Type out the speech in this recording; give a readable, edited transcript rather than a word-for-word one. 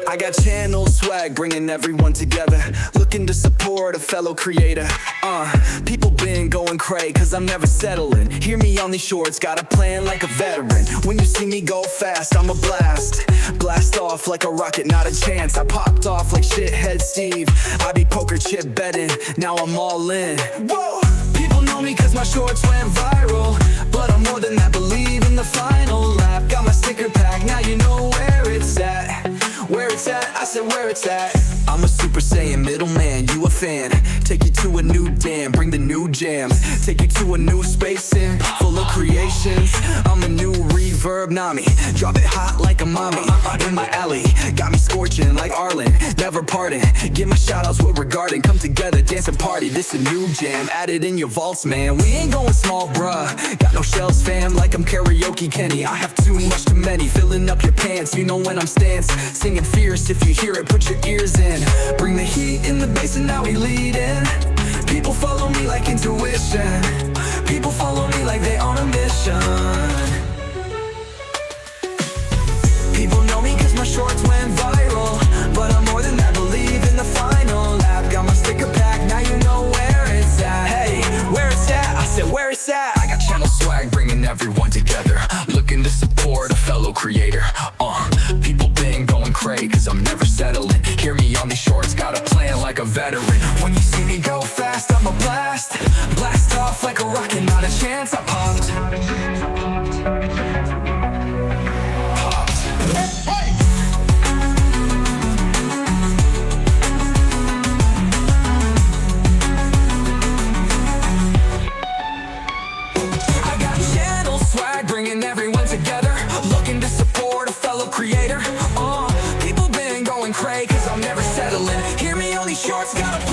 I got channel swag, bringing everyone together, looking to support a fellow creator. People been going cray, cause I'm never settling. Hear me on these shorts, got a plan like a veteran. When you see me go fast, I'm a blast off like a rocket, not a chance. I popped off like shithead Steve. I be poker chip betting, now I'm all in. Whoa! People know me cause my shorts went viral, but I'm more than that, believe in the final lap. Got my sticker pack, now you know where it's at. Where it's at, I said where it's at. I'm a Super Saiyan middleman, you a fan. Take you to a new dam, bring the new jams. Take you to a new space in, full of creations. I'm a new reverb Nami, drop it hot like a mommy. In my alley, got me scorching like Arlen. Never pardon, give my shoutouts with regarding. Come together, dance and party, this a new jam. Add it in your vaults, man, we ain't going small, bruh. Got no shells, fam, like I'm karaoke Kenny. I have too much to many, filling up your pants. You know when I'm stance, singing fierce. If you hear it, put your ears in. Bring the heat in the bass and now we lead in. People follow me like intuition. People follow me like they on a mission. People know me cause my shorts went viral, but I'm more than that, believe in the final lap. Got my sticker pack, now you know where it's at. Hey, where it's at, I said where it's at. I got channel swag, bringing everyone together, looking to support a fellow creator. People been going cray, cause I'm never settling. Hear me on these shorts, got a plan like a veteran. When you see me go fast, I'm a blast off like a rocket, not a chance. I popped. I got channel swag, bringing everyone together, looking to support a fellow creator. People been going cray, cause I'm never settling. Hear me on these shorts, got a